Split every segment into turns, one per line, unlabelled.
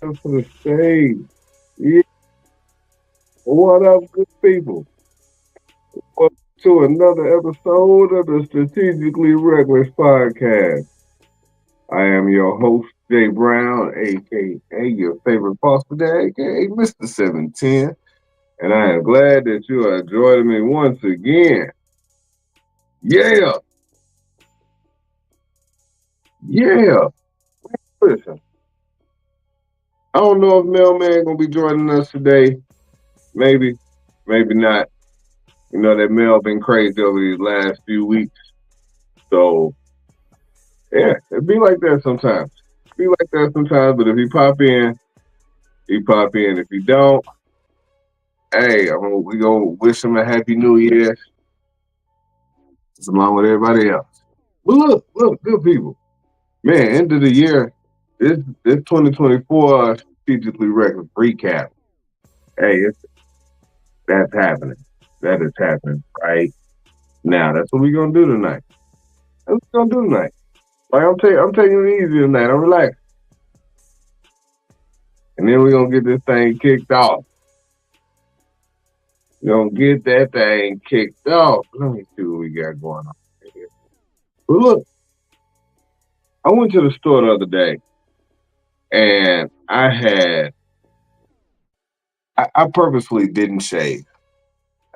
To the stage. Yeah. What up, good people? Welcome to another episode of the Strategically Reckless Podcast. I am your host, Jay Brown, aka your favorite pastor day, aka Mr. 710, and I am glad that you are joining me once again. Yeah, yeah. Listen, I don't know if Mailman gonna be joining us today. Maybe, maybe not. You know that mail been crazy over these last few weeks. So yeah, it be like that sometimes. Be like that sometimes, but if he pop in, he pop in. If he don't, hey, we gonna wish him a happy new year along with everybody else. But look, good people. Man, end of the year, this 2024 strategically record recap. Hey, that's happening. That is happening right now. That's what we gonna do tonight. That's what we gonna do tonight. Like I'm taking it easy tonight. I'm relaxed. And then we're gonna get this thing kicked off. We're gonna get that thing kicked off. Let me see what we got going on here. But look, I went to the store the other day and I purposely didn't shave.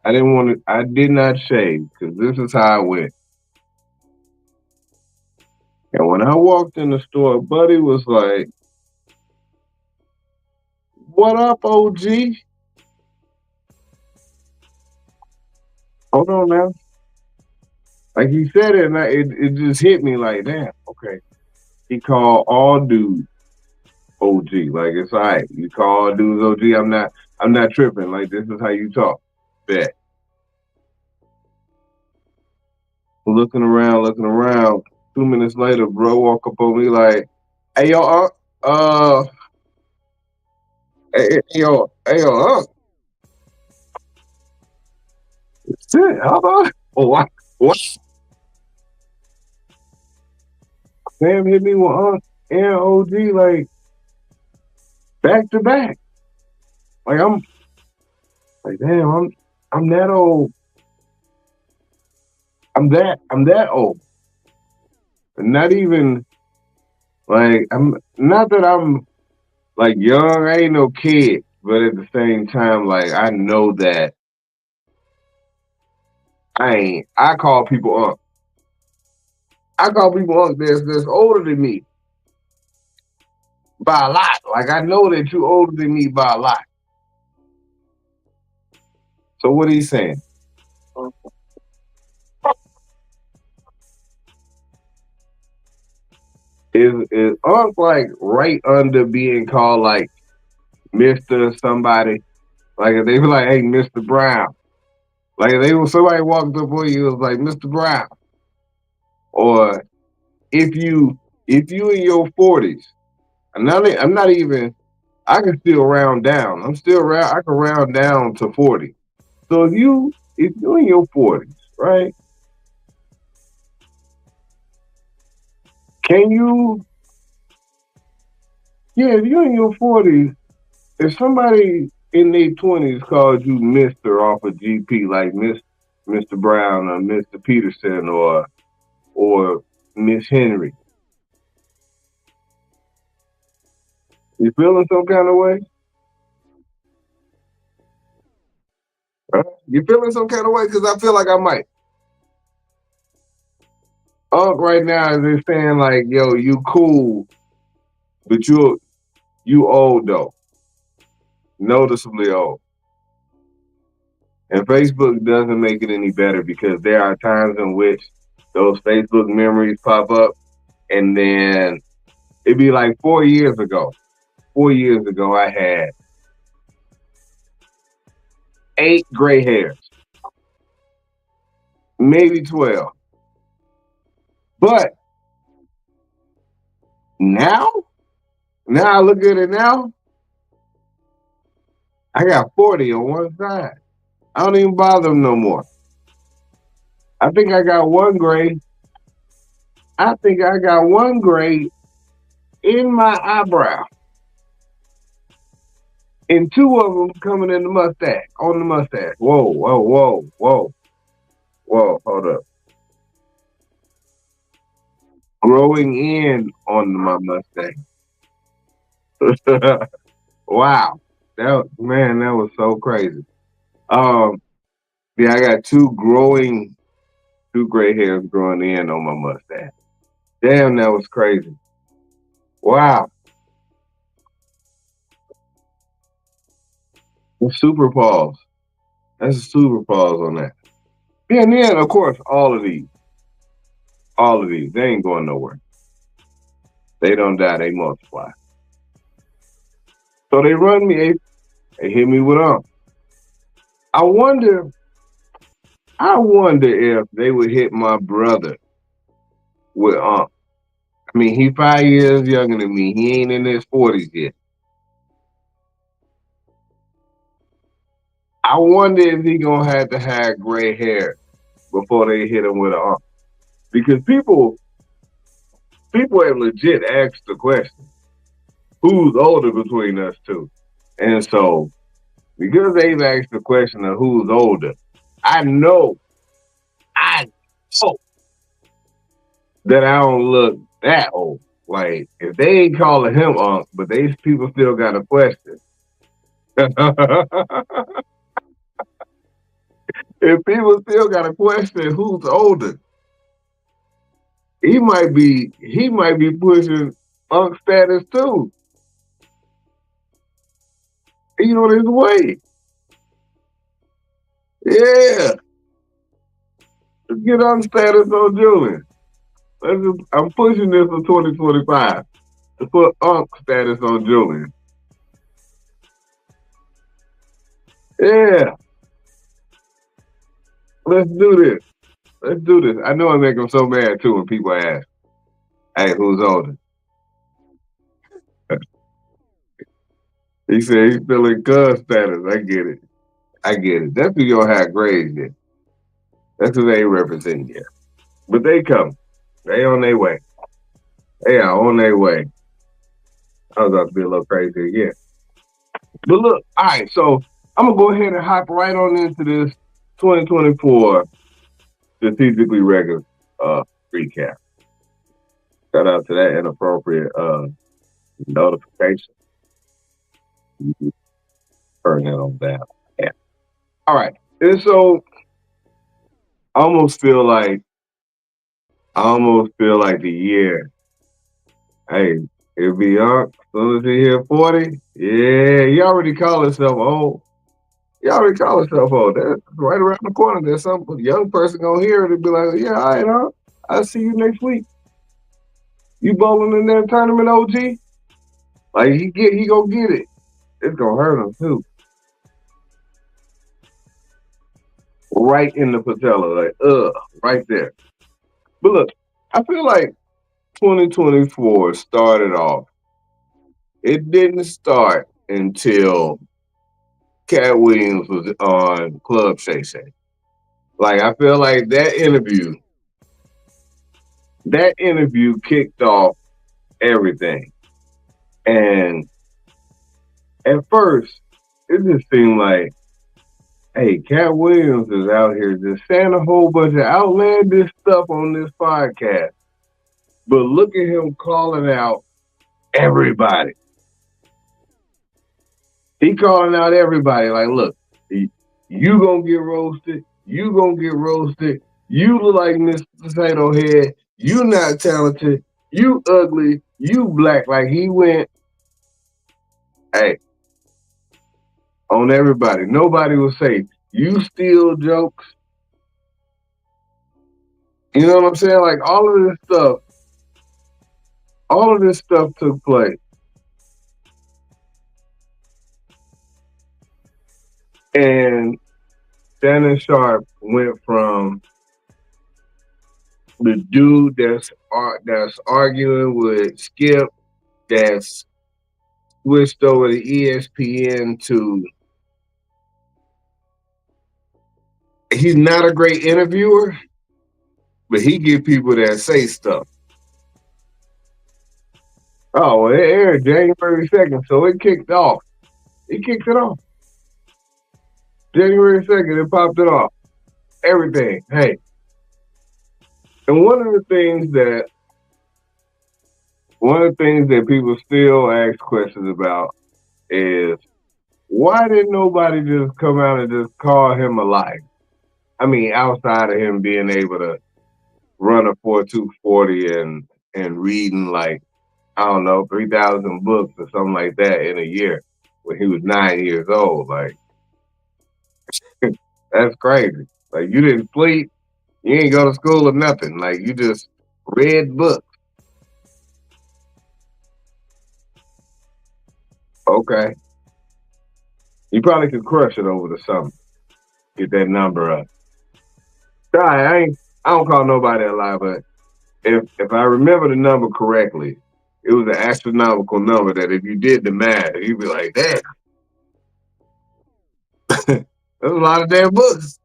I did not shave because this is how I went. And when I walked in the store, Buddy was like, "What up, OG? Hold on now." Like he said it, and it just hit me like, damn, okay. He called all dudes OG. Like it's all right. You call all dudes OG. I'm not tripping. Like this is how you talk. Bet. Looking around, looking around. 2 minutes later, bro walk up on me like, "Hey yo, hey yo, shit, hold on. Oh, what? Sam hit me with and OG like back to back. Like like, damn, I'm that old. I'm that old. Not even like I'm not that I'm like young. I ain't no kid, but at the same time, like I know that I ain't. I call people up. I call people up that's older than me by a lot. Like I know that you older than me by a lot. So what are you saying? Is Unc like right under being called like Mister somebody? Like if they were like, hey, Mr. Brown. Like if they were somebody walked up on you, it was like Mr. Brown. Or if you in your 40s, I'm not even. I can still round down. I'm still round. I can round down to 40. So if you in your 40s, right? Can you? Yeah, if you in your 40s, if somebody in their 20s called you Mister off of GP, like Mr. Brown or Mr. Peterson or Miss Henry, you feeling some kind of way? Huh? You feeling some kind of way? Because I feel like I might. Unc right now is just saying like, yo, you cool, but you old though, noticeably old. And Facebook doesn't make it any better because there are times in which those Facebook memories pop up, and then it'd be like 4 years ago. 4 years ago, I had 8 gray hairs, maybe 12. But now, now I look at it now, I got 40 on one side. I don't even bother them no more. I think I got one gray. I think I got one gray in my eyebrow. and two of them coming in the mustache, on the mustache. Whoa, whoa, whoa, whoa, whoa, hold up. Growing in on my mustache. Wow. That was so crazy. Um, yeah, I got two gray hairs growing in on my mustache. Damn, that was crazy. Wow. Super pause. That's a super pause on that. Yeah, and then of course all of these, they ain't going nowhere. They don't die, they multiply. So they run me, they hit me with I wonder, I wonder if they would hit my brother with I mean, he 5 years younger than me. He ain't in his 40s yet. I wonder if he gonna have to have gray hair before they hit him with an because people have legit asked the question, who's older between us two? And so because they've asked the question of who's older, I know, I know that I don't look that old. Like if they ain't calling him but these people still got a question. If people still got a question, who's older? He might be pushing Unk status too. He's on his way. Yeah. Let's get Unk status on Julian. I'm pushing this for 2025 to put Unk status on Julian. Yeah. Let's do this. Let's do this. I know I make him so mad too when people ask, hey, who's older? He said he's still in cuz status. I get it. I get it. That's who you don't have grades yet. That's who they represent yet. But they come. They on their way. They are on their way. I was about to be a little crazy again. But look, all right, so I'm gonna go ahead and hop right on into this 2024 strategically regular recap. Shout out to that inappropriate notification. Turn that on down. Yeah. All right. And so I almost feel like the year. Hey, it'll be up as soon as he hit 40. Yeah, he already called himself old. He already called himself old. That's right around the corner. There's some young person gonna hear it and be like, yeah, all right, huh? I'll see you next week. You bowling in that tournament, OG? Like he gonna get it. It's gonna hurt him too. Right in the patella, like right there. But look, I feel like 2024 started off. It didn't start until Cat Williams was on Club Shay Shay. Like I feel like that interview kicked off everything. And at first, it just seemed like, hey, Cat Williams is out here just saying a whole bunch of outlandish stuff on this podcast. But look at him calling out everybody. He calling out everybody like, look, you gonna get roasted. You gonna get roasted. You look like Mr. Potato Head. You not talented. You ugly. You black. Like he went, hey, on everybody. Nobody will say, you steal jokes. You know what I'm saying? Like all of this stuff took place. And Shannon Sharp went from the dude that's arguing with Skip, that's switched over to ESPN to he's not a great interviewer, but he get people that say stuff. Oh, well, it aired January 2nd, so it kicked off. He kicked it off. January 2nd, it popped it off. Everything. Hey. And one of the things that people still ask questions about is why didn't nobody just come out and just call him a liar? I mean, outside of him being able to run a 4.240 and reading like, I don't know, 3,000 books or something like that in a year when he was 9 years old. Like, that's crazy. Like, you didn't sleep, you ain't go to school or nothing. Like, you just read books. Okay. You probably could crush it over the summer. Get that number up. I don't call nobody a lie, but if I remember the number correctly, it was an astronomical number that if you did the math, you'd be like, damn, that's a lot of damn books.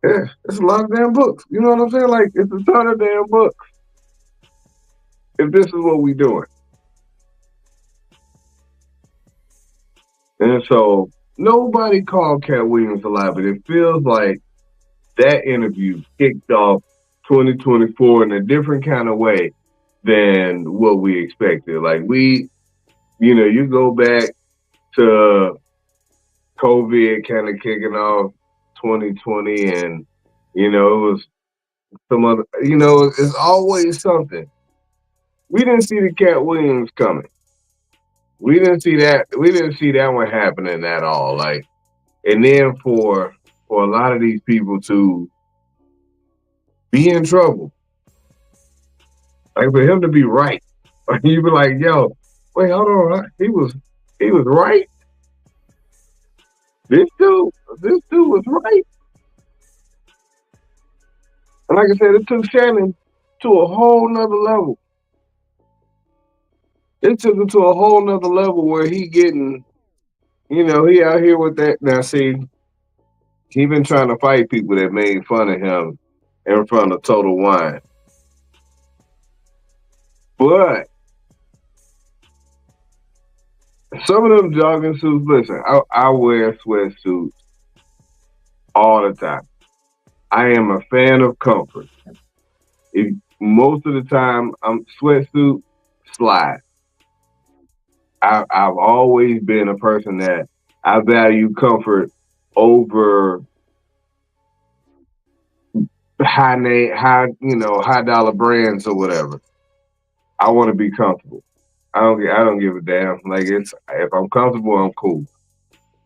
Yeah, it's a lot of damn books. You know what I'm saying? Like, it's a ton of damn books. If this is what we doing. And so nobody called Cat Williams a lie, but it feels like that interview kicked off 2024 in a different kind of way than what we expected. Like you go back to COVID kind of kicking off 2020 and, it was some other, it's always something. We didn't see the Cat Williams coming. We didn't see that. We didn't see that one happening at all. Like, and then for a lot of these people to be in trouble, like for him to be right, you be like, yo, wait, hold on, he was right. This dude was right. And like I said, it took Shannon to a whole nother level. It took him to a whole nother level where he getting, he out here with that. Now, see, he been trying to fight people that made fun of him in front of Total Wine. But some of them jogging suits, listen, I wear sweatsuits all the time. I am a fan of comfort. Most of the time, I'm sweatsuit slide. I've always been a person that I value comfort over high dollar brands or whatever. I want to be comfortable. I don't give a damn. Like if I'm comfortable, I'm cool.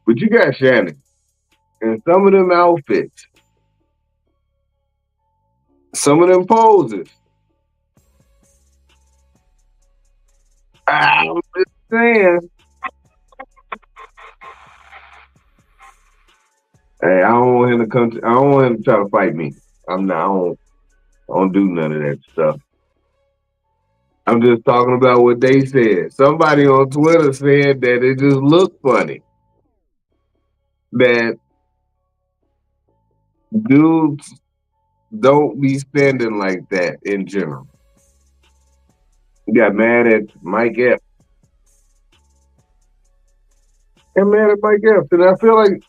But you got Shannon and some of them outfits, some of them poses. I'm just saying. Hey, I don't want him to come. I don't want him to try to fight me. I'm not. I don't do none of that stuff. I'm just talking about what they said. Somebody on Twitter said that it just looked funny that dudes don't be spending like that in general. Got mad at Mike Epps. Got mad at Mike Epps, and I feel like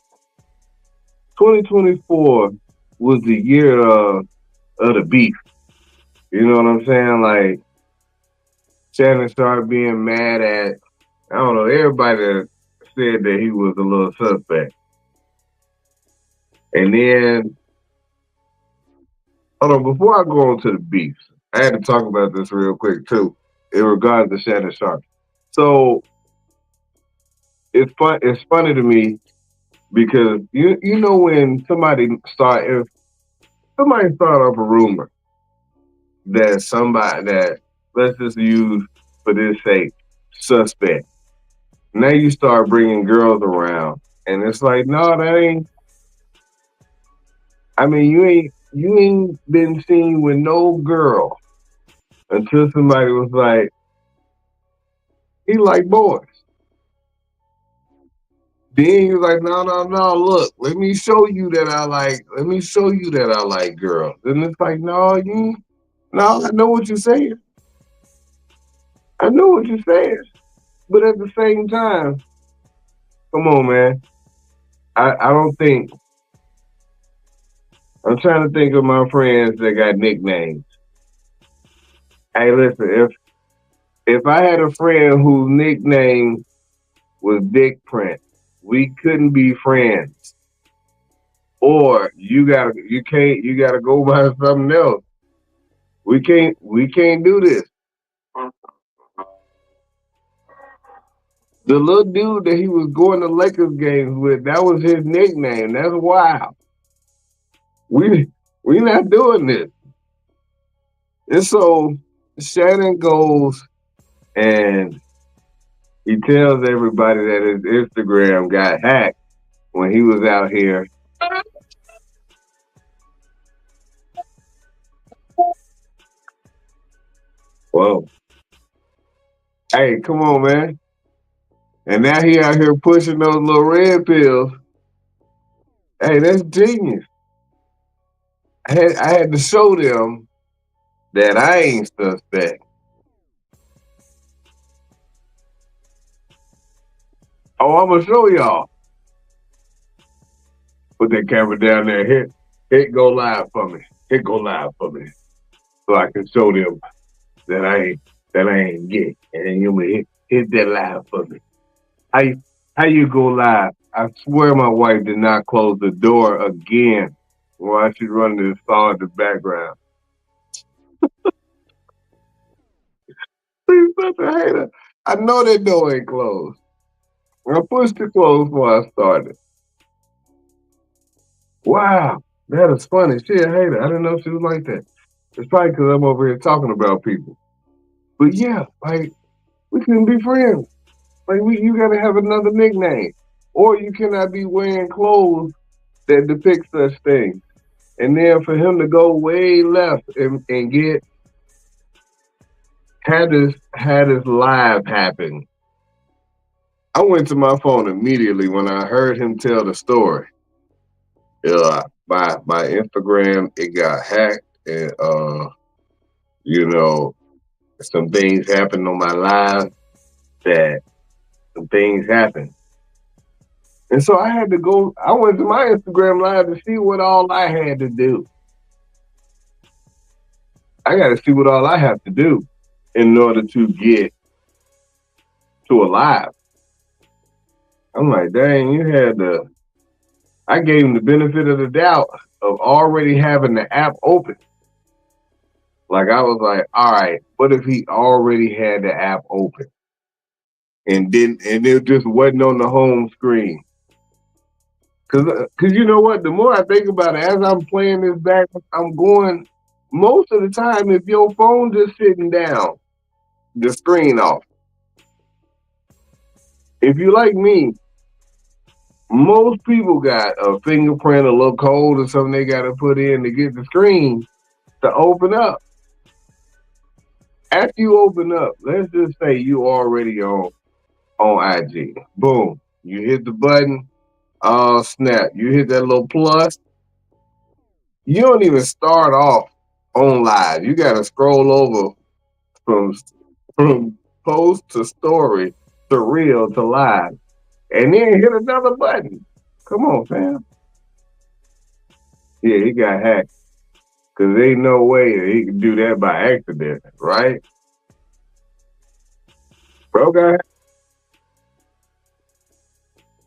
2024 was the year of the beef. You know what I'm saying? Like Shannon started being mad at, I don't know, everybody that said that he was a little suspect. And then, hold on, before I go on to the beefs, I had to talk about this real quick too, in regards to Shannon Sharp. So it's funny to me because you know when if somebody start up a rumor that somebody that, let's just use for this sake, suspect. Now you start bringing girls around, and it's like, no, that ain't. I mean, you ain't been seen with no girl until somebody was like, he like boys. Then he was like, no, look, let me show you that I like girls. And it's like, no, I know what you're saying. I know what you're saying. But at the same time, come on, man. I don't think I'm trying to think of my friends that got nicknames. Hey, listen, if I had a friend whose nickname was Dick Print, we couldn't be friends. Or you gotta go by something else. We can't do this. The little dude that he was going to Lakers games with, that was his nickname. That's wild. We we not doing this. And so Shannon goes and he tells everybody that his Instagram got hacked when he was out here. Whoa. Hey, come on, man. And now he out here pushing those little red pills. Hey, that's genius. I had to show them that I ain't suspect. Oh, I'm gonna show y'all. Put that camera down there. Hit go live for me. Hit go live for me. So I can show them that I ain't gay. And you hit that live for me. How you go live? I swear my wife did not close the door again while she running this song in the background. She's such a hater. I know that door ain't closed. I pushed it closed before I started. Wow, that is funny. She a hater. I didn't know she was like that. It's probably because I'm over here talking about people. But yeah, like we couldn't be friends. Like you gotta have another nickname, or you cannot be wearing clothes that depict such things. And then for him to go way left and get had this live happen. I went to my phone immediately when I heard him tell the story. My Instagram it got hacked and you know some things happened on my live that some things happened. And so I had to go I went to my Instagram live to see what all I had to do. I gotta see what all I have to do in order to get to a live. I'm like, dang, you had the I gave him the benefit of the doubt of already having the app open. Like I was like, all right, what if he already had the app open and it just wasn't on the home screen? Cause you know what? The more I think about it, as I'm playing this back, I'm going. Most of the time, if your phone just sitting down, the screen off. If you like me, most people got a fingerprint, a little code, or something they got to put in to get the screen to open up. After you open up, let's just say you already on IG. Boom, you hit the button. Oh snap! You hit that little plus. You don't even start off on live. You got to scroll over from from post to story to reel to live, and then hit another button. Come on, fam. Yeah, he got hacked because ain't no way that he can do that by accident, right? Bro got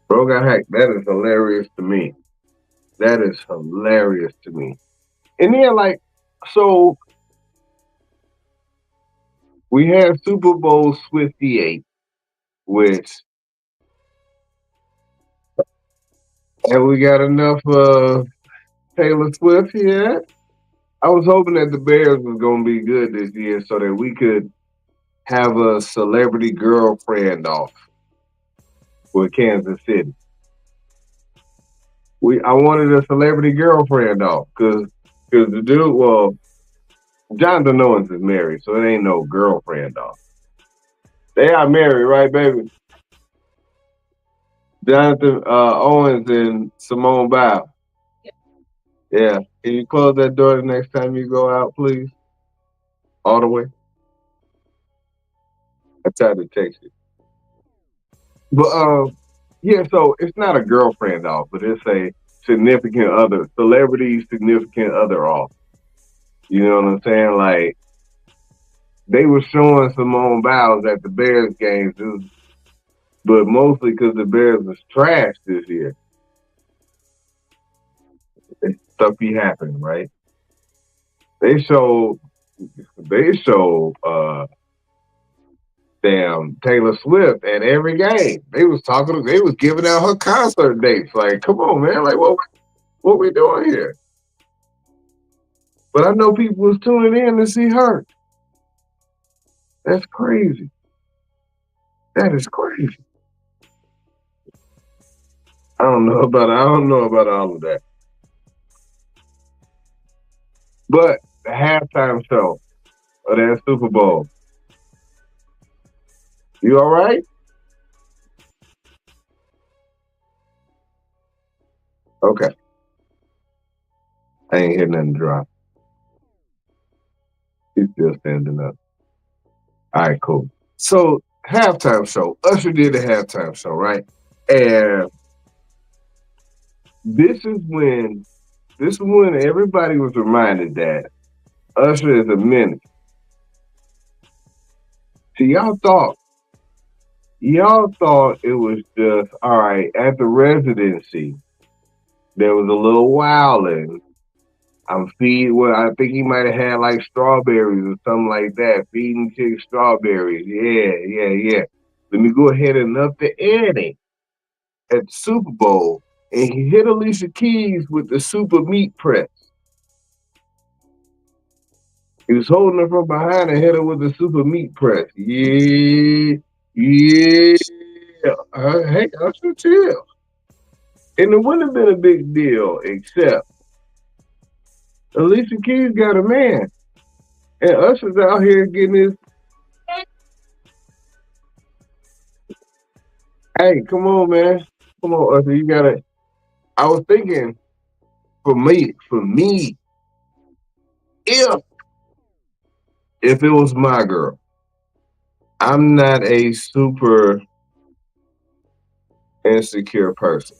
bro got hacked. That is hilarious to me. That is hilarious to me. And then like, so we have Super Bowl 58, which and we got enough Taylor Swift here. I was hoping that the Bears was gonna be good this year so that we could have a celebrity girlfriend off with Kansas City. I wanted a celebrity girlfriend off because the dude Jonathan Owens is married, so it ain't no girlfriend off. They are married, right, baby? Jonathan Owens and Simone Biles. Yeah. Can you close that door the next time you go out, please? All the way. I tried to text you. But yeah, so it's not a girlfriend off, but it's a significant other, celebrity significant other off. You know what I'm saying? Like they were showing Simone Biles at the Bears games, but mostly because the Bears was trash this year. Stuff be happening, right? They showed they showed damn Taylor Swift at every game. They was giving out her concert dates. Like, come on, man, like what we doing here? But I know people was tuning in to see her. That's crazy. That is crazy. I don't know about all of that. But the halftime show of that Super Bowl, you all right? Okay. I ain't hear nothing drop. He's still standing up. All right, cool. So halftime show. Usher did the halftime show, right? And this is when everybody was reminded that Usher is a menace. See, y'all thought it was just all right at the residency. There was a little wilding. I'm feeding. Well, I think he might have had like strawberries or something like that. Feeding chicks strawberries. Yeah, yeah, yeah. Let me go ahead and up the ante at the Super Bowl, and he hit Alicia Keys with the super meat press. He was holding her from behind and hit her with the super meat press. Yeah, yeah. Hey, Usher, chill. And it wouldn't have been a big deal, except Alicia Keys got a man, and Usher's out here getting his. Hey, come on, man. Come on, Usher. You gotta. I was thinking, for me, if it was my girl, I'm not a super insecure person,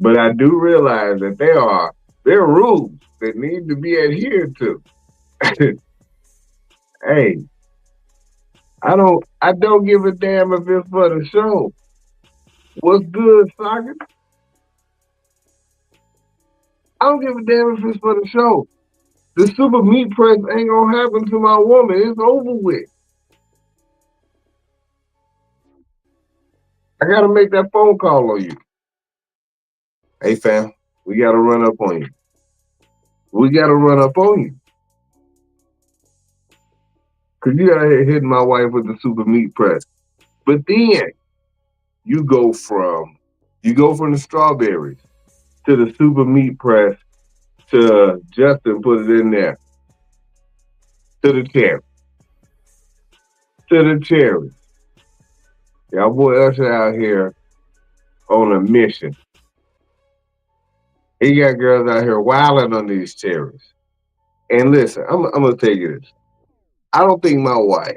but I do realize that there are rules that need to be adhered to. Hey, I don't give a damn if it's for the show. What's good, Socket? I don't give a damn if it's for the show. The super meat press ain't gonna happen to my woman. It's over with. I gotta make that phone call on you. Hey fam, we gotta run up on you. We gotta run up on you. Cause you out here hitting my wife with the super meat press. But then you go from the strawberries to the super meat press to Justin put it in there to the cherry to the cherry. Y'all boy Usher out here on a mission. He got girls out here wilding on these cherries. And listen, I'm gonna tell you this. I don't think my wife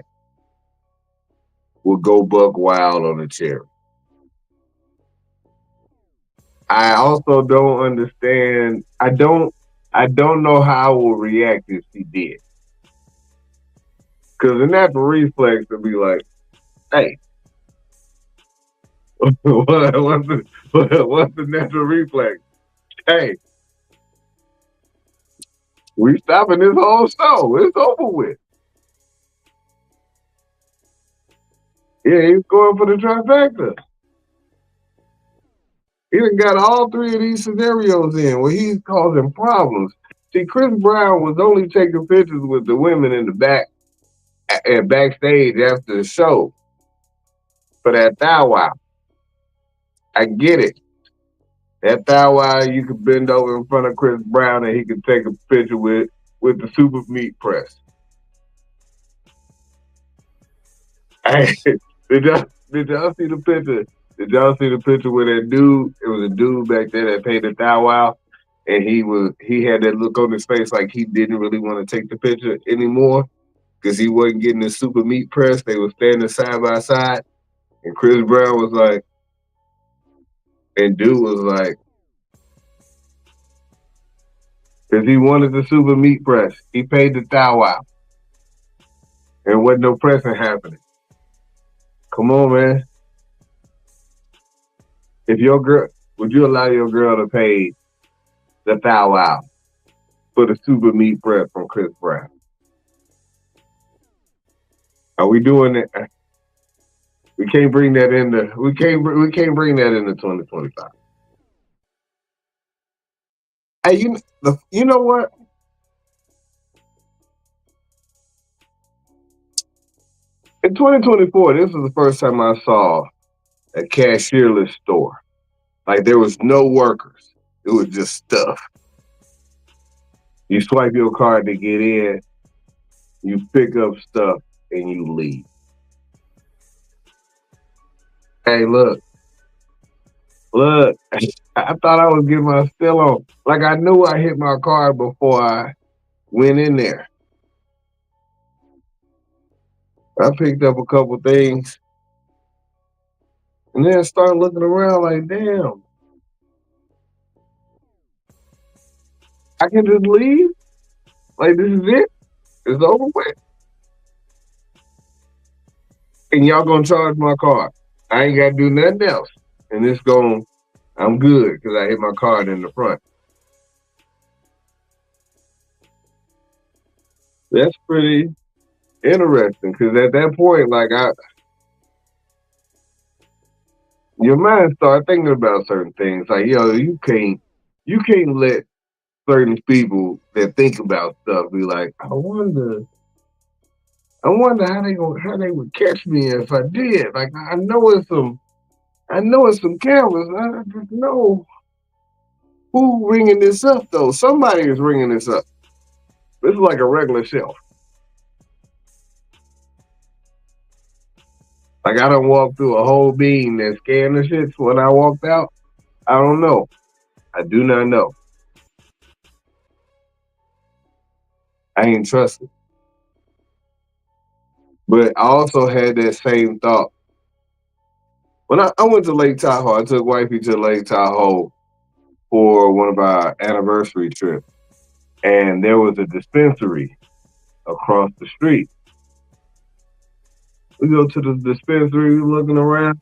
will go buck wild on a cherry. I also don't understand. I don't know how I will react if she did. Because the natural reflex would be like, hey, what's the natural reflex? Hey, we stopping this whole show. It's over with. Yeah, he's going for the trifecta. He done got all three of these scenarios in where he's causing problems. See, Chris Brown was only taking pictures with the women in the back and backstage after the show for that thou wow. I get it. That thou wow, you could bend over in front of Chris Brown and he could take a picture with the super meat press. Hey, did y'all see the picture? Did y'all see the picture where that dude? It was a dude back there that paid the thou wow, and he had that look on his face like he didn't really want to take the picture anymore because he wasn't getting the super meat press. They were standing side by side, And Chris Brown was like, and dude was like, because he wanted the super meat press. He paid the thou wow. And wasn't no pressing happening. Come on, man. If your girl, would you allow your girl to pay the thou wow for the super meat press from Chris Brown? Are we doing it? We can't bring that into. We can't bring that into 2025. Hey, you know what? In 2024, this was the first time I saw a cashierless store. Like there was no workers. It was just stuff. You swipe your card to get in, you pick up stuff, and you leave. Hey, look. I thought I was getting my still on. Like I knew I hit my card before I went in there. I picked up a couple things and then started looking around like, damn, I can just leave? Like this is it? It's over with. And y'all gonna charge my card. I ain't gotta do nothing else. And I'm good because I hit my card in the front. That's pretty interesting because at that point, like your mind start thinking about certain things. Like, yo, you can't let certain people that think about stuff be like, I wonder how they would catch me if I did. Like I know it's some cameras. I just know who ringing this up though. Somebody is ringing this up. This is like a regular shelf. Like I don't walk through a whole beam that scanned the shits when I walked out. I don't know. I do not know. I ain't trusted. But I also had that same thought. When I went to Lake Tahoe, I took wifey to Lake Tahoe for one of our anniversary trips. And there was a dispensary across the street. We go to the dispensary, we looking around,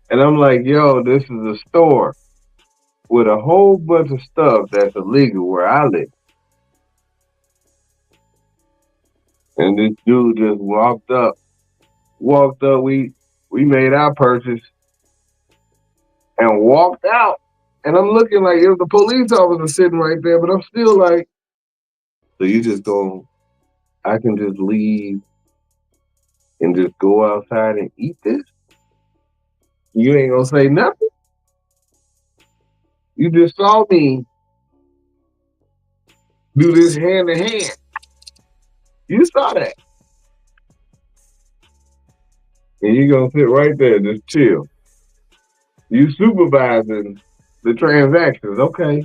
and I'm like, yo, this is a store with a whole bunch of stuff that's illegal where I live. And this dude just walked up, we made our purchase and walked out. And I'm looking like if the police officer sitting right there, but I'm still like, so you just I can just leave and just go outside and eat this? You ain't gonna say nothing? You just saw me do this hand to hand. You saw that. And you gonna sit right there, just chill. You supervising the transactions, okay.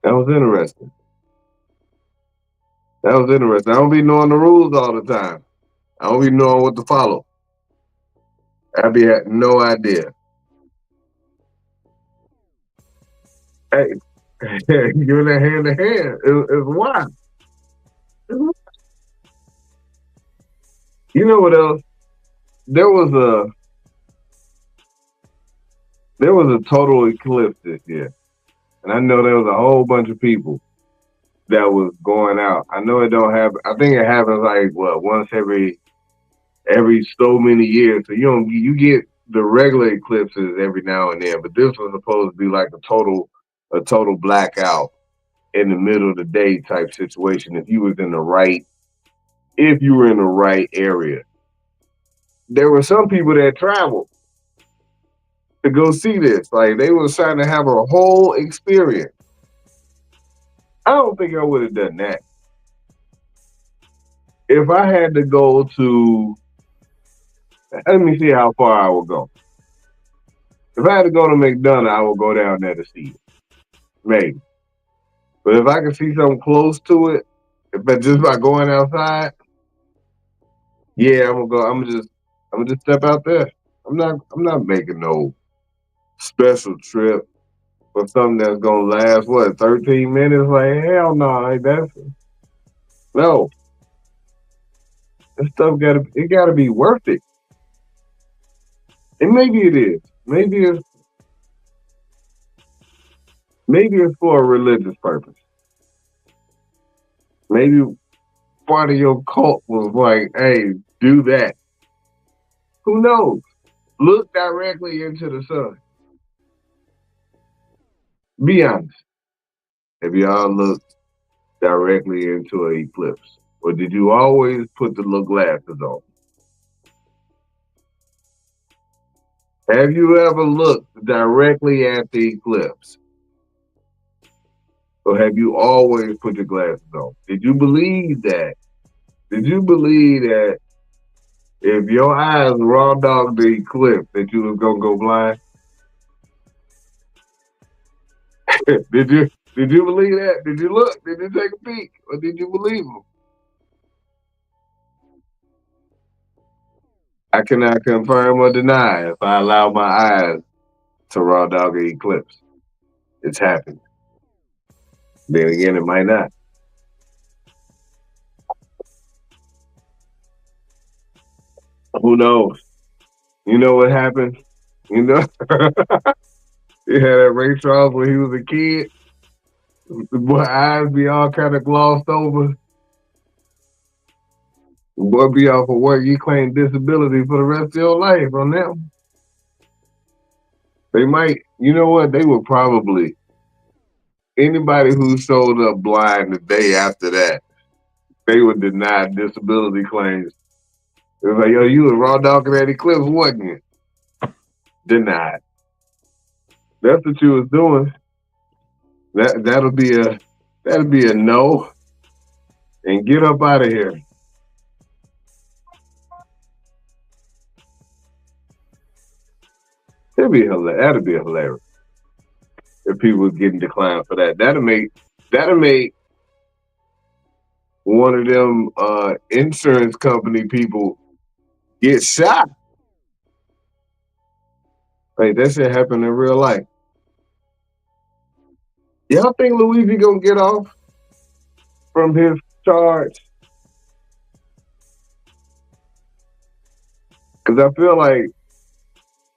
That was interesting. That was interesting. I don't be knowing the rules all the time. I don't be knowing what to follow. I be had no idea. Hey, giving that hand to hand is wild. You know what else? There was a total eclipse this year, and I know there was a whole bunch of people that was going out. I know it don't happen. I think it happens like once every so many years. So you get the regular eclipses every now and then, but this was supposed to be like a total blackout in the middle of the day type situation. If you were in the right area, there were some people that traveled to go see this. Like they were trying to have a whole experience. I don't think I would have done that. If I had to go to, let me see how far I would go. If I had to go to McDonough, I would go down there to see it. Maybe. But if I could see something close to it, but just by going outside, Yeah, I'm gonna go. I'm gonna just step out there. I'm not making no special trip for something that's gonna last 13 minutes. Like hell no, like that's no. That stuff gotta be worth it. And maybe it is. Maybe it's for a religious purpose. Maybe part of your cult was like, hey, do that. Who knows? Look directly into the sun. Be honest. Have y'all looked directly into an eclipse? Or did you always put the little glasses on? Have you ever looked directly at the eclipse? Or have you always put your glasses on? Did you believe that? Did you believe that if your eyes raw dog the eclipse that you was gonna go blind? did you believe that? Did you look? Did you take a peek? Or did you believe them? I cannot confirm or deny if I allow my eyes to raw dog an eclipse. It's happened. Then again, it might not. Who knows? You know what happened? You know, he had that Ray Charles when he was a kid. The boy eyes be all kind of glossed over. The boy be off of work. You claim disability for the rest of your life on them. They might, you know what? They would probably, anybody who showed up blind the day after that, they would deny disability claims. It was like, yo, you was raw dogging that eclipse, wasn't you? Denied. That's what you was doing. That'll be a no and get up out of here. That'd be hilarious if people was getting declined for that. That'll make one of them insurance company people get shot. Like that shit happened in real life. Y'all think Luigi gonna get off from his charge? Because I feel like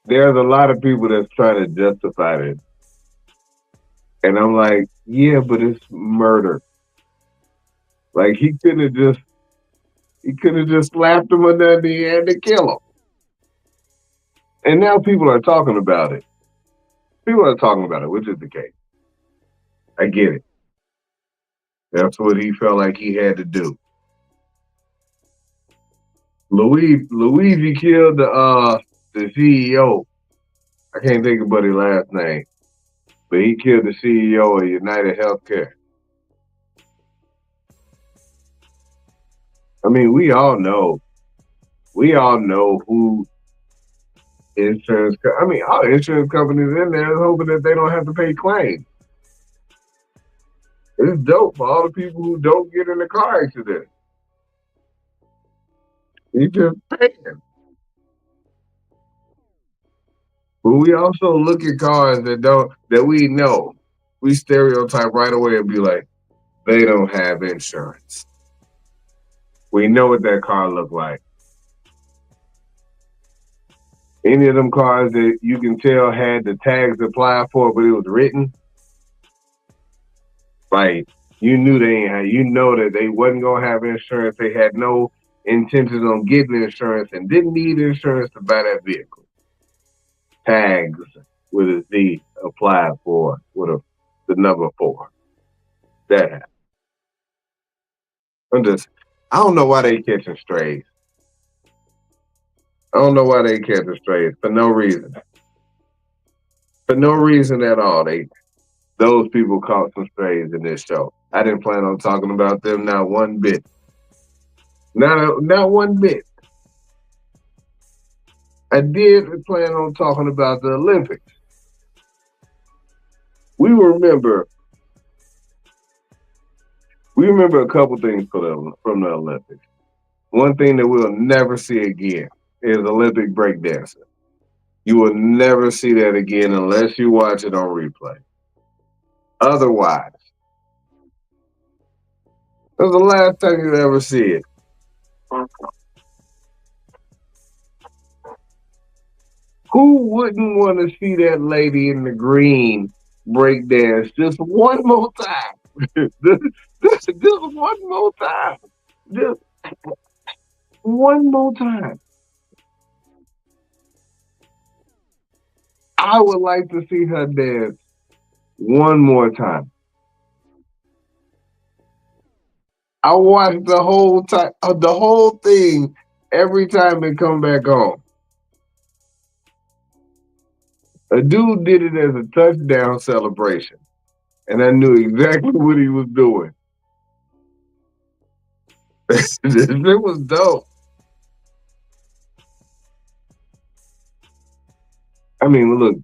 there's a lot of people that's trying to justify this, and I'm like, yeah, but it's murder. Like he couldn't have just slapped him under the hand to kill him. And now people are talking about it. People are talking about it, which is the case. I get it. That's what he felt like he had to do. Luigi killed the CEO. I can't think about his last name, but he killed the CEO of United Healthcare. I mean, we all know who I mean, all insurance companies in there is hoping that they don't have to pay claims. It's dope for all the people who don't get in a car accident. You just paying. But we also look at cars that we know. We stereotype right away and be like, they don't have insurance. We know what that car look like. Any of them cars that you can tell had the tags applied for, but it was written, like you knew they ain't had, you know that they wasn't gonna have insurance. They had no intentions on getting insurance and didn't need insurance to buy that vehicle. Tags with a Z applied for with the number 4. That happened. I don't know why they catching strays. I don't know why they catching strays for no reason. For no reason at all. Those people caught some strays in this show. I didn't plan on talking about them not one bit. Not one bit. I did plan on talking about the Olympics. We remember a couple things from the Olympics. One thing that we'll never see again is Olympic breakdancing. You will never see that again unless you watch it on replay. Otherwise, that's the last time you ever see it. Who wouldn't want to see that lady in the green breakdance just one more time? just one more time. Just one more time. I would like to see her dance one more time. I watched the whole time, the whole thing every time it come back on. A dude did it as a touchdown celebration, and I knew exactly what he was doing. It was dope. I mean, look,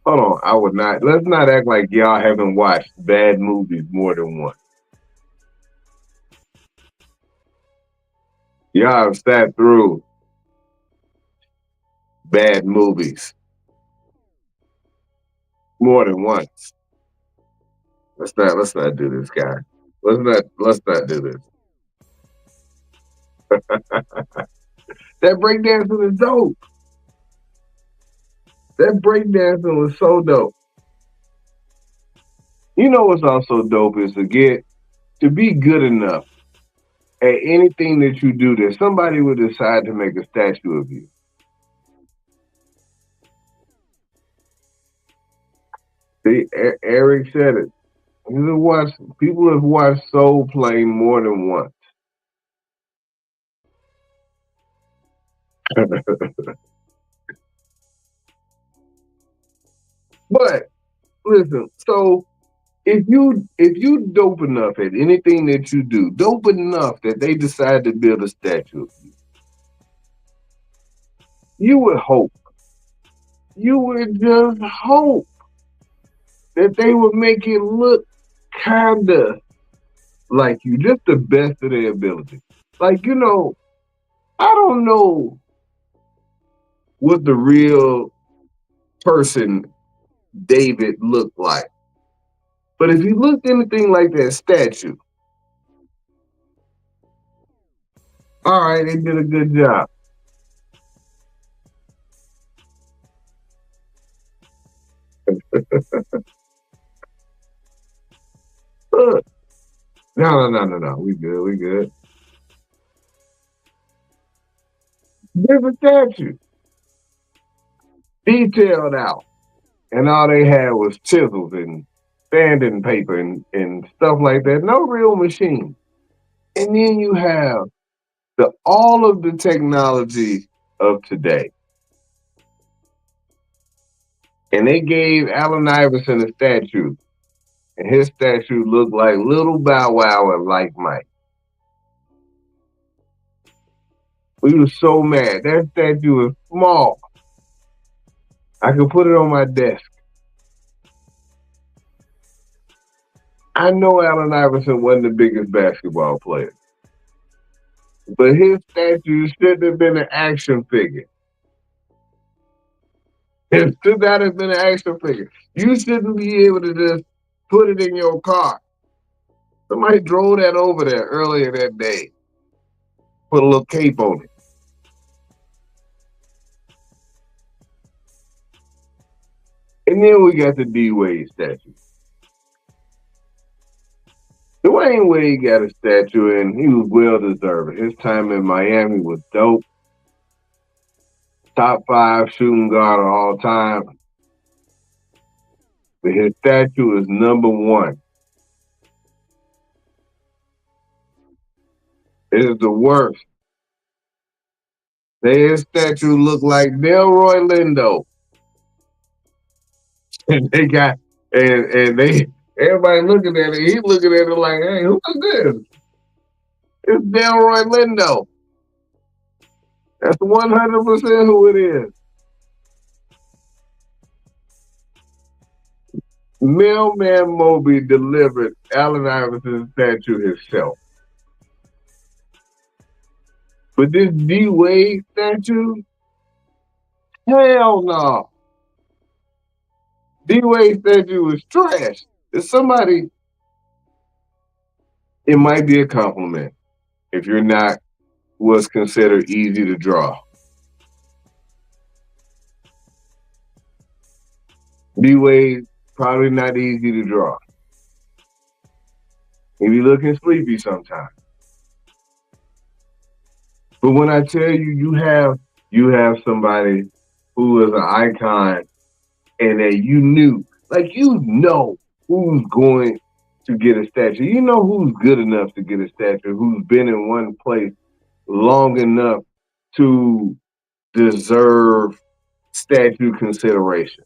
hold on. I would not. Let's not act like y'all haven't watched bad movies more than once. Y'all have sat through bad movies more than once. Let's not do this, guy. Let's not do this. That breakdancing is dope. That breakdancing was so dope. You know what's also dope is to be good enough at anything that you do that somebody would decide to make a statue of you. See, Eric said it. People have watched Soul play more than once. But listen, so if you dope enough at anything that you do, dope enough that they decide to build a statue of you, you would hope, you would just hope that they would make it look kinda like you, just the best of their ability. Like, I don't know what the real person David looked like. But if you looked anything like that statue, all right, they did a good job. Look, no. We good, we good. Different statue, detailed out. And all they had was chisels and sanding paper and stuff like that. No real machine. And then you have the all of the technology of today. And they gave Allen Iverson a statue. And his statue looked like Little Bow Wow and like Mike. We were so mad. That statue is small. I could put it on my desk. I know Allen Iverson wasn't the biggest basketball player, but his statue should have been an action figure. It should not have been an action figure. You shouldn't be able to just put it in your car. Somebody drove that over there earlier that day, put a little cape on it. And then we got the D Wade statue. Dwayne Wade got a statue, and he was well deserved. His time in Miami was dope. Top 5 shooting guard of all time. But his statue is number 1. It is the worst. His statue looked like Delroy Lindo. And they got and they everybody looking at it, he looking at it like, hey, who is this? It's Delroy Lindo. That's 100% who it is. Mailman Moby delivered Allen Iverson's statue himself. But this D Wade statue, hell no. D Wade statue is trash. If somebody, it might be a compliment if you're not what's considered easy to draw. D Wade, probably not easy to draw. He be looking sleepy sometimes. But when I tell you, you have somebody who is an icon, and that you knew, like who's going to get a statue. You know who's good enough to get a statue, who's been in one place long enough to deserve statue consideration.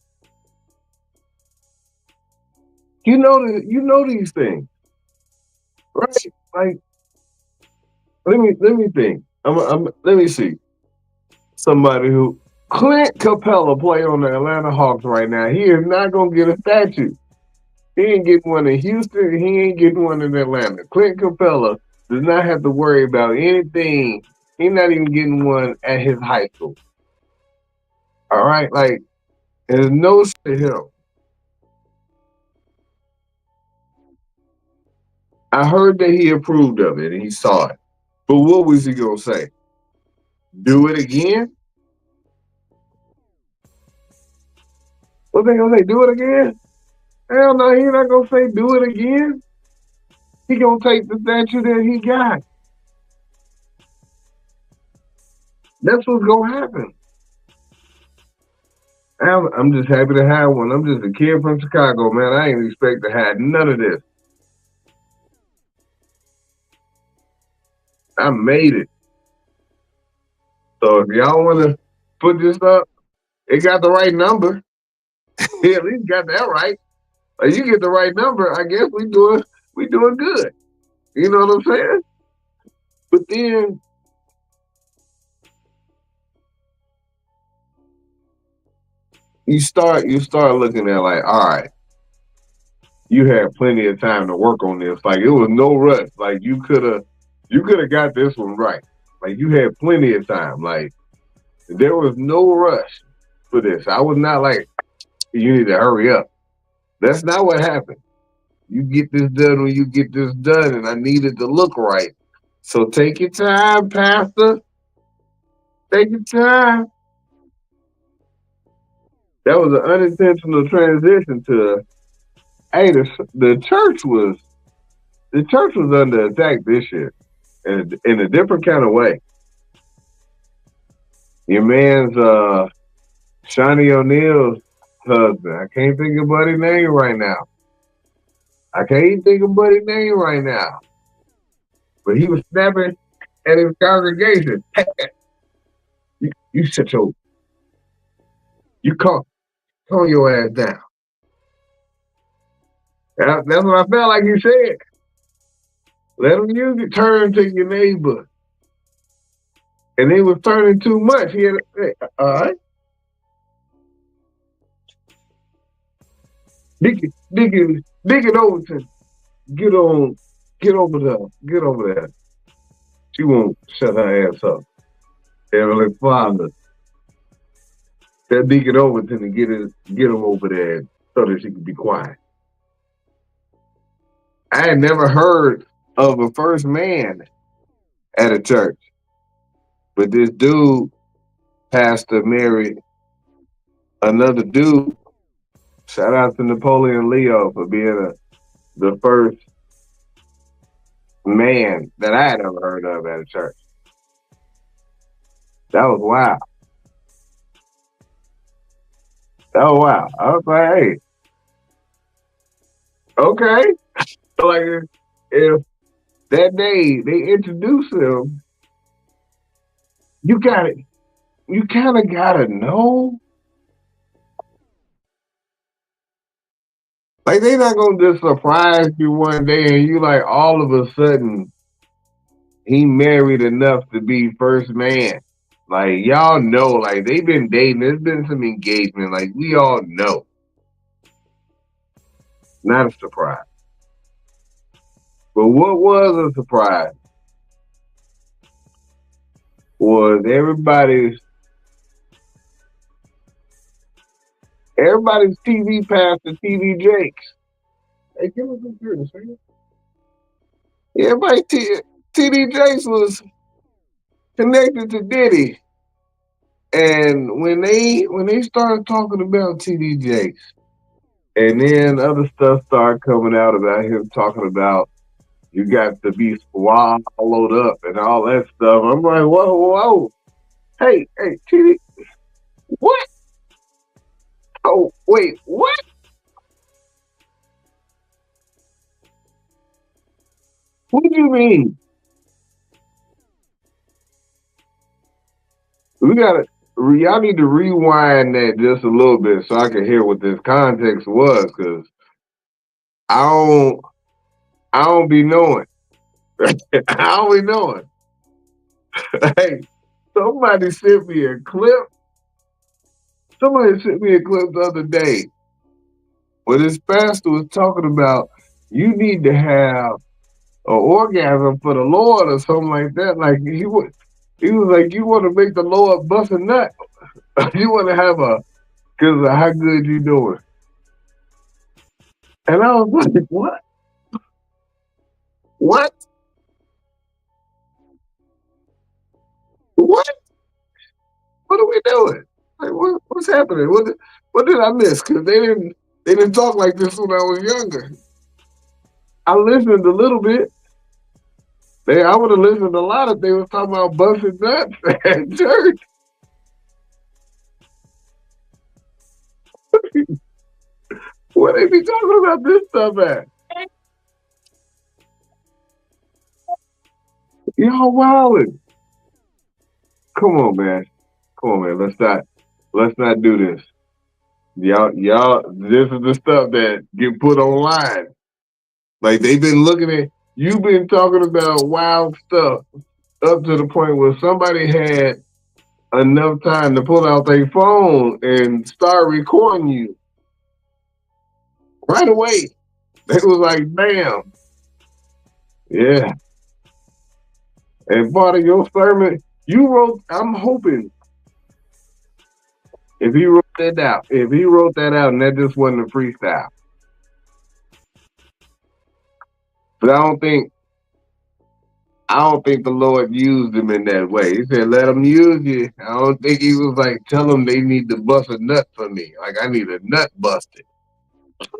You know these things, right? Like let me think. Let me see. Somebody who Clint Capella play on the Atlanta Hawks right now. He is not gonna get a statue. He ain't getting one in Houston. He ain't getting one in Atlanta. Clint Capella does not have to worry about anything. He's not even getting one at his high school. All right, like there's no to him. I heard that he approved of it and he saw it. But what was he gonna say? Do it again? What they gonna say? Do it again? Hell no, he not gonna say do it again. He gonna take the statue that he got. That's what's gonna happen. I'm just happy to have one. I'm just a kid from Chicago, man. I ain't expect to have none of this. I made it. So if y'all want to put this up, it got the right number. He at least got that right. Like you get the right number, I guess we doing good. You know what I'm saying? But then you start looking at like, all right, you had plenty of time to work on this. Like it was no rush. Like you could have got this one right. Like you had plenty of time. Like there was no rush for this. I was not like you need to hurry up. That's not what happened. You get this done when you get this done, and I needed to look right. So take your time, Pastor. Take your time. That was an unintentional transition to hey, the church was under attack this year in a different kind of way. Your man's Shawnee O'Neal's husband. I can't think of Buddy's name right now. I can't even think of Buddy's name right now. But he was snapping at his congregation. Hey, you shut your you calm your ass down. That's what I felt like you said. Let him use it. Turn to your neighbor. And it was turning too much. He had, hey, all right, Deacon Overton, get on, get over there. She won't shut her ass up. Heavenly Father, that Deacon Overton and get him over there so that she can be quiet. I had never heard of a first man at a church, but this dude, pastor, married another dude. Shout out to Napoleon Leo for being the first man that I had ever heard of at a church. That was wild. That was wild. I was like, hey, okay. Like if that day they introduce him, you got it. You kind of gotta know. Like they not gonna just surprise you one day and you like all of a sudden he married enough to be first man. Like y'all know, like they've been dating. There's been some engagement. Like we all know. Not a surprise. But what was a surprise was everybody's TV pastor, TV Jakes. Hey, give us some serious, man. Everybody, TD Jakes was connected to Diddy, and when they started talking about TD Jakes, and then other stuff started coming out about him talking about you got to be swallowed up and all that stuff. I'm like, whoa, whoa, hey, TD, what? Oh, wait, what? What do you mean? We gotta, y'all need to rewind that just a little bit so I can hear what this context was, cause I don't, I don't be knowing. I don't be knowing. Hey, somebody sent me a clip. Somebody sent me a clip the other day where this pastor was talking about you need to have an orgasm for the Lord or something like that. Like he was like, you want to make the Lord bust a nut. You want to have a because of how good you doing. And I was like, what? What? What? What are we doing? Like, what's happening? What did I miss? Because they didn't talk like this when I was younger. I listened a little bit. I would have listened a lot if they was talking about busting nuts at church. Where they be talking about this stuff at? Y'all wildin'. Come on, man. Come on, man. Let's not do this. Y'all, this is the stuff that get put online. Like they've been looking at you've been talking about wild stuff up to the point where somebody had enough time to pull out their phone and start recording you right away. It was like, bam, yeah. And part of your sermon, you wrote. I'm hoping if he wrote that out, and that just wasn't a freestyle. But I don't think the Lord used him in that way. He said, "Let him use you." I don't think he was like, "Tell them they need to bust a nut for me. Like I need a nut busted."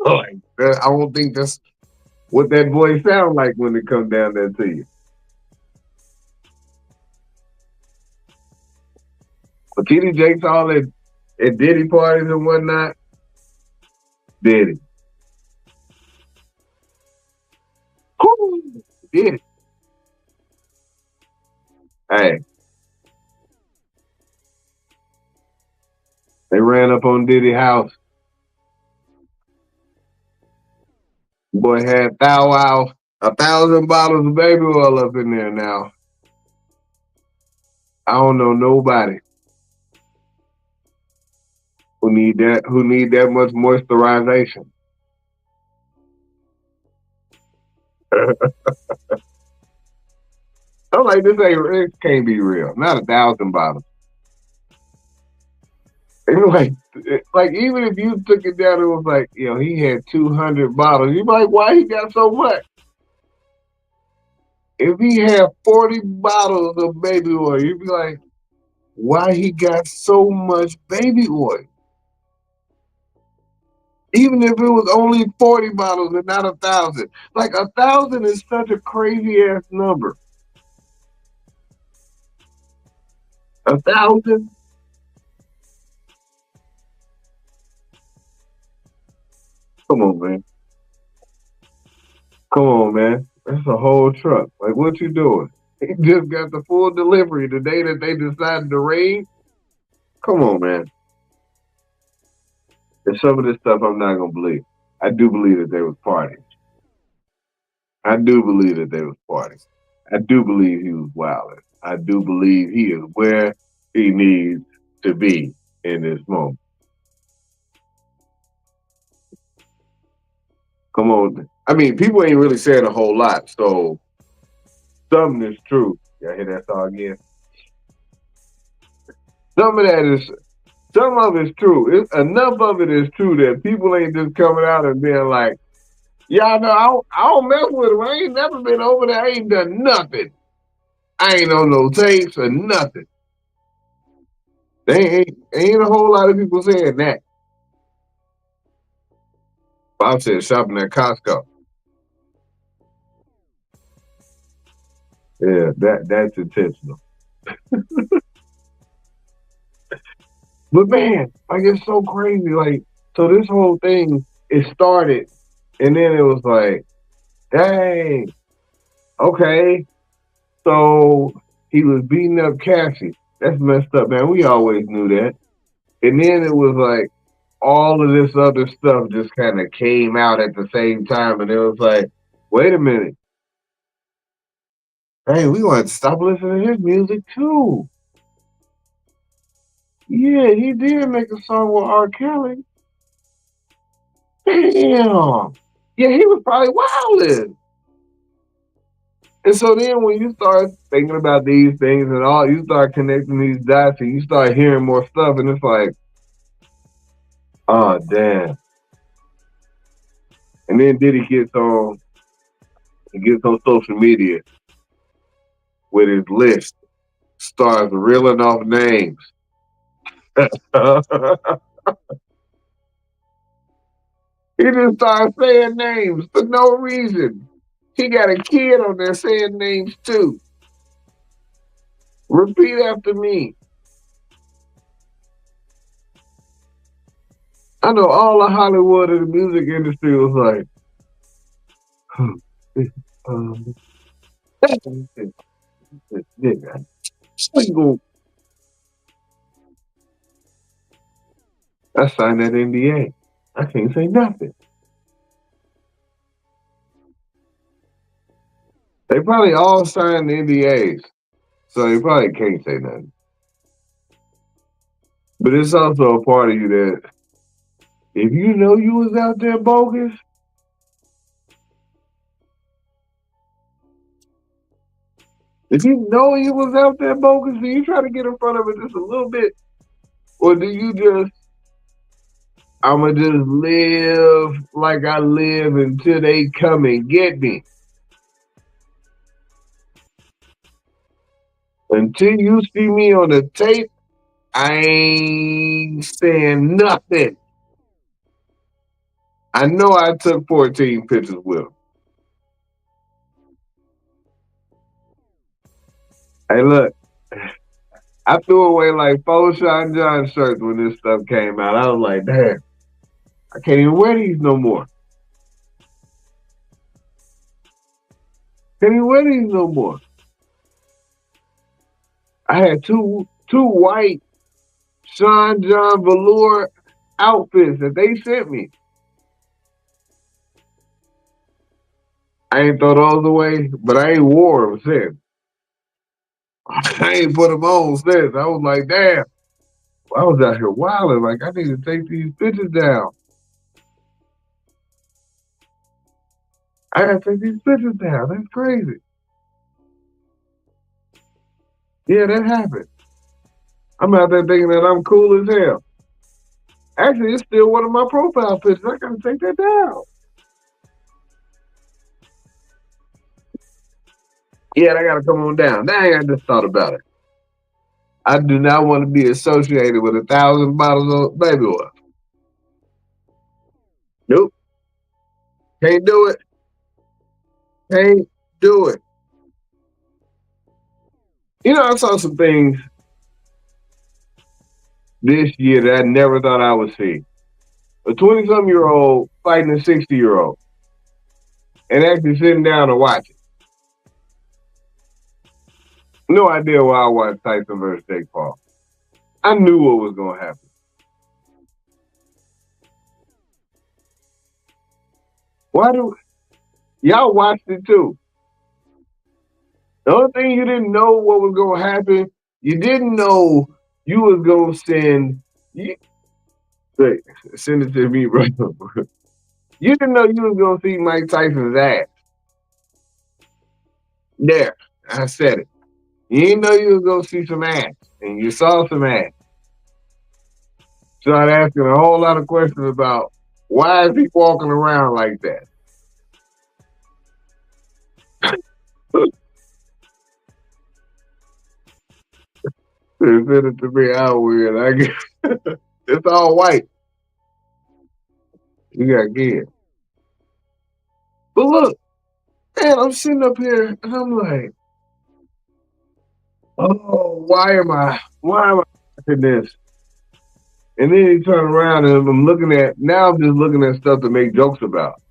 Like I don't think that's what that voice sound like when it comes down there to you. But TD Jakes all at Diddy parties and whatnot, Diddy, whoo, Diddy. Hey, they ran up on Diddy house. Boy had Thou Wow 1,000 bottles of baby oil up in there now. I don't know nobody who need that much moisturization. I'm like, it can't be real. Not 1,000 bottles. And like even if you took it down, it was like, he had 200 bottles. You like, why he got so much? If he had 40 bottles of baby oil, you'd be like, why he got so much baby oil? Even if it was only 40 bottles and not 1,000. Like 1,000 is such a crazy ass number. 1,000? Come on, man. Come on, man. That's a whole truck. Like, what you doing? He just got the full delivery the day that they decided to raid. Come on, man. And some of this stuff I'm not gonna believe. I do believe that there was parties. I do believe that there was parties. I do believe he was wilding. I do believe he is where he needs to be in this moment. Come on. I mean, people ain't really saying a whole lot, so something is true. Y'all hear that song again? Some of that is, some of it's true. Enough of it is true that people ain't just coming out and being like, y'all know, I don't mess with them. I ain't never been over there. I ain't done nothing. I ain't on no tapes or nothing. They ain't a whole lot of people saying that. Bob said shopping at Costco. Yeah, that's intentional. But man, like it's so crazy. Like, so this whole thing, it started and then it was like, dang, okay. So he was beating up Cassie. That's messed up, man. We always knew that. And then it was like all of this other stuff just kind of came out at the same time. And it was like, wait a minute. Hey, we want to stop listening to his music too. Yeah, he did make a song with R. Kelly. Damn. Yeah, he was probably wilding. And so then when you start thinking about these things and all, you start connecting these dots and you start hearing more stuff, and it's like, oh damn. And then Diddy gets on social media with his list, starts reeling off names. He just started saying names for no reason. He got a kid on there saying names too. Repeat after me. I know all of Hollywood and the music industry was like, nigga, I signed that NDA. I can't say nothing. They probably all signed NDAs, so they probably can't say nothing. But it's also a part of you that if you know you was out there bogus, if you know you was out there bogus, do you try to get in front of it just a little bit? Or do you just, I'ma just live like I live until they come and get me? Until you see me on the tape, I ain't saying nothing. I know I took 14 pictures with him. Hey, look, I threw away like 4 Sean John shirts when this stuff came out. I was like, damn, I can't even wear these no more. Can't even wear these no more. I had two white Sean John velour outfits that they sent me. I ain't throw those away, but I ain't wore them since. I ain't put them on since. I was like, damn. I was out here wilding. Like, I need to take these pictures down. I gotta take these pictures down. That's crazy. Yeah, that happened. I'm out there thinking that I'm cool as hell. Actually, it's still one of my profile pictures. I gotta take that down. Yeah, I gotta come on down. Dang, I just thought about it. I do not want to be associated with 1,000 bottles of baby oil. Nope. Can't do it. Can't do it. You know, I saw some things this year that I never thought I would see. A 20-some-year-old fighting a 60-year-old and actually sitting down and watching. No idea why I watched Tyson versus Jake Paul. I knew what was going to happen. Why do y'all watched it too? The only thing you didn't know what was going to happen, you didn't know you was going to send. Wait, send it to me, bro. You didn't know you was going to see Mike Tyson's ass. There, I said it. You didn't know you was going to see some ass, and you saw some ass. Start asking a whole lot of questions about why is he walking around like that? They sent it to me out weird. I guess it's all white. You got kids. But look, man, I'm sitting up here and I'm like, oh, why am I watching this? And then he turn around and now I'm just looking at stuff to make jokes about.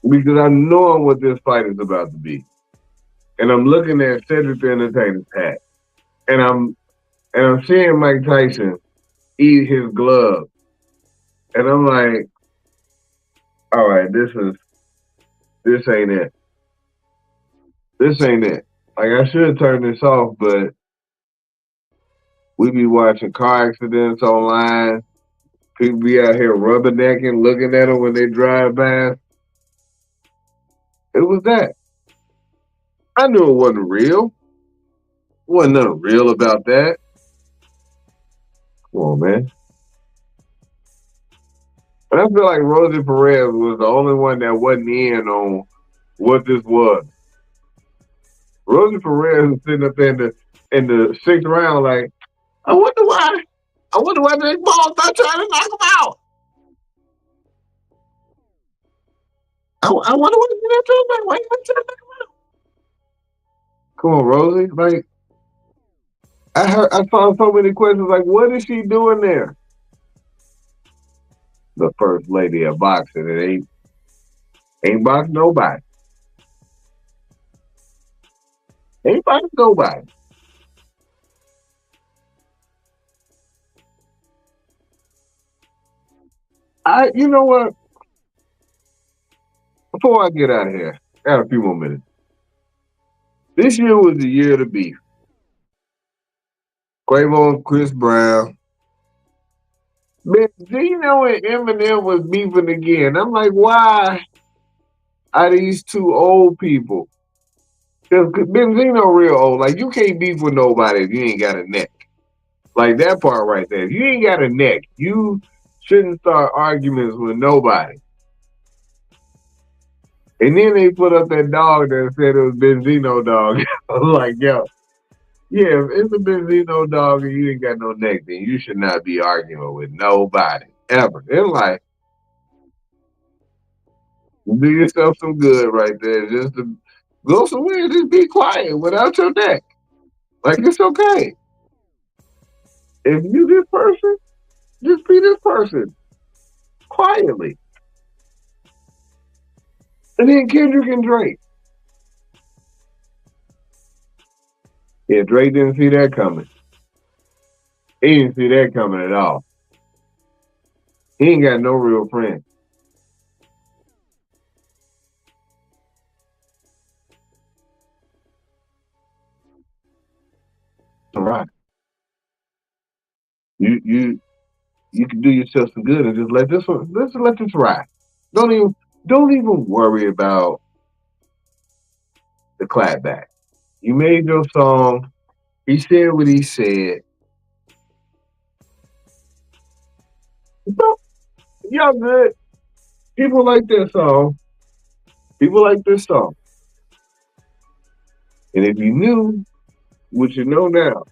Because I know what this fight is about to be. And I'm looking at Cedric the Entertainer's hat. And I'm seeing Mike Tyson eat his glove. And I'm like, all right, this ain't it. This ain't it. Like I should turn this off, but we be watching car accidents online. People be out here rubbernecking, looking at them when they drive by. It was that. I knew it wasn't real. Wasn't nothing real about that. Come on, man. But I feel like Rosie Perez was the only one that wasn't in on what this was. Rosie Perez was sitting up in the sixth round, like, I wonder why. I wonder why Jake Paul's not trying to knock him out. I wonder what he's not trying to knock him out. Come on, Rosie. Like, I saw so many questions. Like, what is she doing there? The first lady of boxing. It ain't boxing nobody. Ain't boxing nobody. You know what? Before I get out of here, I got a few more minutes. This year was the year of the beef. Quavo and Chris Brown. Benzino and Eminem was beefing again. I'm like, why are these two old people? Because Benzino real old. Like, you can't beef with nobody if you ain't got a neck. Like, that part right there. If you ain't got a neck, you shouldn't start arguments with nobody. And then they put up that dog that said it was Benzino dog. I was like, yo, yeah, if it's a Benzino dog and you ain't got no neck, then you should not be arguing with nobody ever in life. Do yourself some good right there. Just to go somewhere and just be quiet without your neck. Like, it's okay. If you this person, just be this person quietly. And then Kendrick and Drake. Yeah, Drake didn't see that coming. He didn't see that coming at all. He ain't got no real friends. All right. You can do yourself some good and just let this ride. Don't even worry about the clapback. You made your song. He said what he said. So, y'all good. People like this song. People like this song. And if you knew what you know now,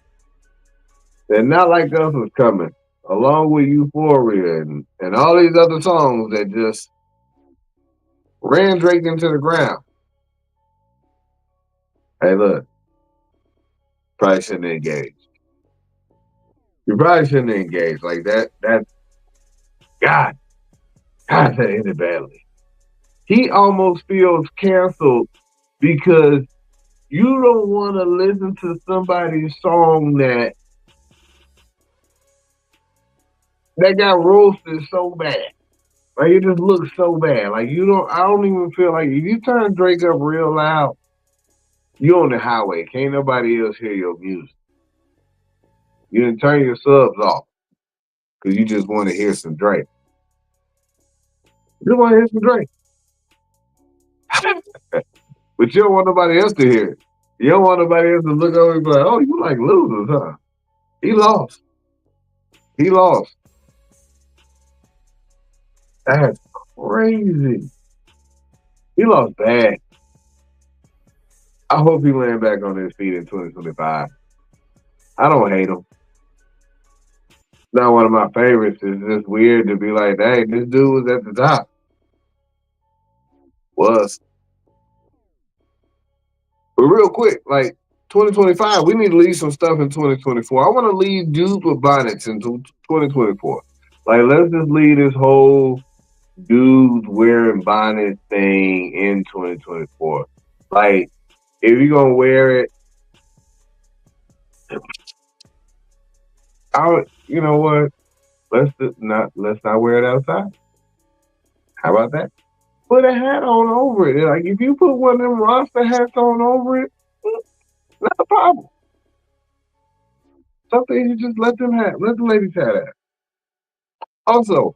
that Not Like Us was coming, along with Euphoria and all these other songs that just ran Drake into the ground. Hey, look, probably shouldn't engage. You probably shouldn't engage like that. God, God, that ended badly. He almost feels canceled because you don't want to listen to somebody's song that got roasted so bad. Like, it just looks so bad. Like, I don't even feel like if you turn Drake up real loud, you on the highway. Can't nobody else hear your music. You didn't turn your subs off because you just want to hear some Drake. You want to hear some Drake. But you don't want nobody else to hear it. You don't want nobody else to look over and be like, oh, you like losers, huh? He lost. He lost. That's crazy. He lost bad. I hope he land back on his feet in 2025. I don't hate him. Not one of my favorites. It's just weird to be like, hey, this dude was at the top. Was. But real quick, like 2025, we need to leave some stuff in 2024. I want to leave dudes with bonnets into 2024. Like, let's just leave this whole dudes wearing bonnets thing in 2024. Like, if you're gonna wear it, you know what? Let's not wear it outside. How about that? Put a hat on over it. Like if you put one of them Rasta hats on over it, not a problem. Something you just let the ladies have that. Also,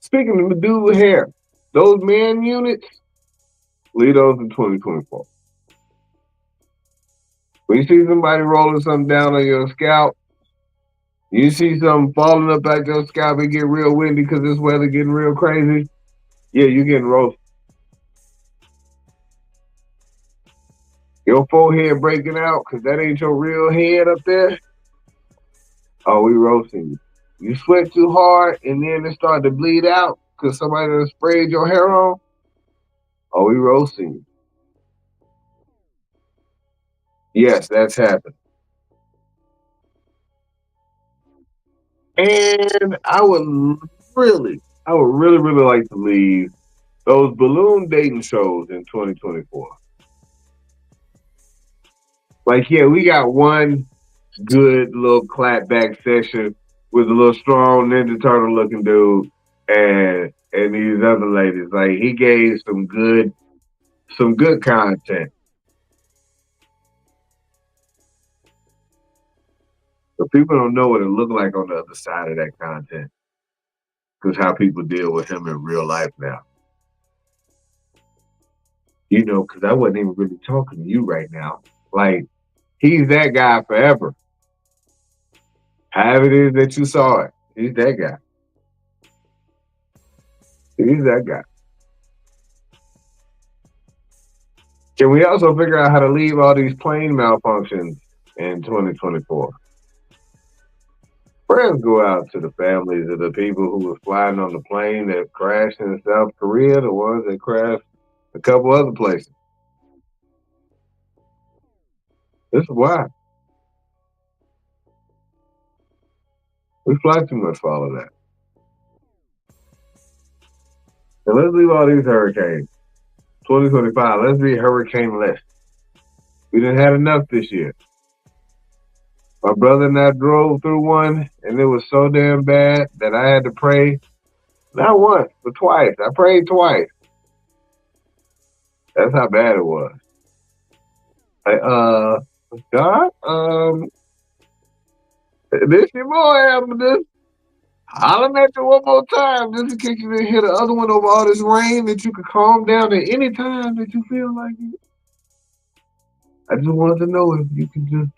speaking of the dude with hair, those man units, leave those in 2024. When you see somebody rolling something down on your scalp, you see something falling up at your scalp, it get real windy because this weather getting real crazy. Yeah, you getting roasted. Your forehead breaking out because that ain't your real head up there. Oh, we roasting you. You sweat too hard and then it start to bleed out because somebody done sprayed your hair on. Oh, we roasting you. Yes, that's happened. And I would really like to leave those balloon dating shows in 2024. Like, yeah, we got one good little clapback session with a little strong Ninja Turtle looking dude and these other ladies. Like he gave some good content. But people don't know what it looked like on the other side of that content. Because how people deal with him in real life now. You know, because I wasn't even really talking to you right now. Like, he's that guy forever. However it is that you saw it, he's that guy. He's that guy. Can we also figure out how to leave all these plane malfunctions in 2024? Prayers go out to the families of the people who were flying on the plane that crashed in South Korea, the ones that crashed a couple other places. This is why. We fly too much for all of that. And let's leave all these hurricanes. 2025, let's be hurricane less. We didn't have enough this year. My brother and I drove through one, and it was so damn bad that I had to pray not once, but twice. I prayed twice. That's how bad it was. Like, God, this your boy, I'm just hollering at you one more time, just in case you didn't hear the other one over all this rain, that you could calm down at any time that you feel like it. I just wanted to know if you could just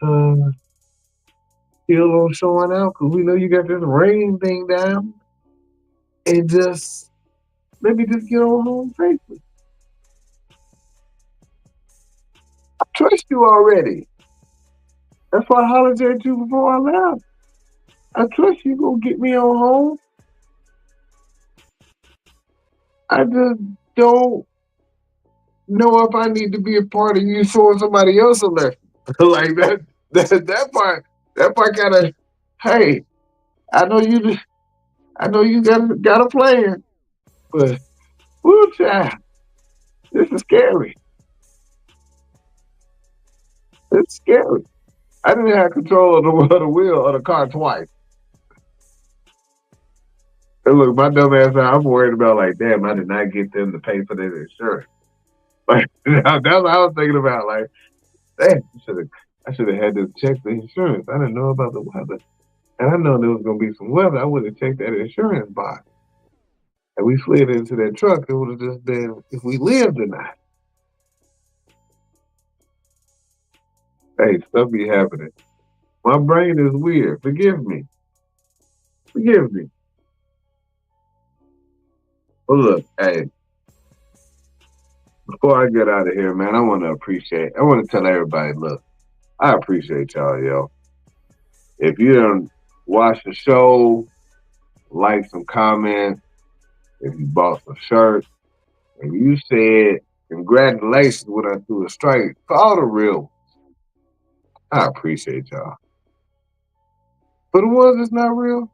chill on showing out, because we know you got this rain thing down, and just maybe just get on home safely. I trust you already. That's why I hollered at you before I left. I trust you gonna get me on home. I just don't know if I need to be a part of you showing somebody else a lesson. Like that part kind of, hey, I know you got a plan, but whoo, child, this is scary. It's scary. I didn't have control of the wheel of the car twice. And look, my dumb ass, I'm worried about like, damn, I did not get them to pay for their insurance. Like that's what I was thinking about. Like, damn, I should have had to check the insurance. I didn't know about the weather. And I know there was gonna be some weather. I would have checked that insurance box. And we slid into that truck, it would have just been if we lived or not. Hey, stuff be happening. My brain is weird. Forgive me. Forgive me. But look, hey, before I get out of here, man, I want to tell everybody, look, I appreciate y'all, yo. If you don't watch the show, like some comments, if you bought some shirts, and you said congratulations when I threw a strike, for all the real, I appreciate y'all. For the ones that's not real,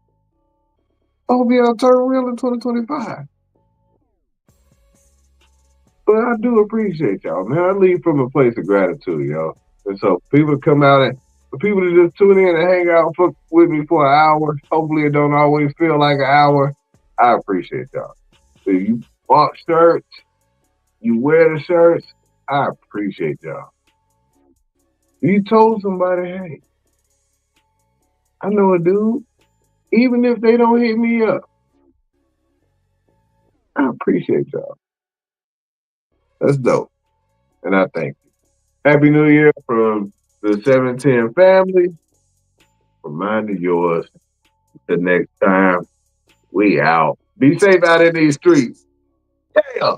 I hope y'all turn real in 2025. But I do appreciate y'all, man. I leave from a place of gratitude, y'all. And so people come out and for people to just tune in and hang out with me for an hour, hopefully it don't always feel like an hour. I appreciate y'all. If you bought shirts, you wear the shirts, I appreciate y'all. You told somebody, hey, I know a dude, even if they don't hit me up, I appreciate y'all. That's dope. And I thank you. Happy New Year from the 710 family. Reminding yours the next time we out. Be safe out in these streets. Yeah.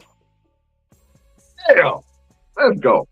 Yeah. Let's go.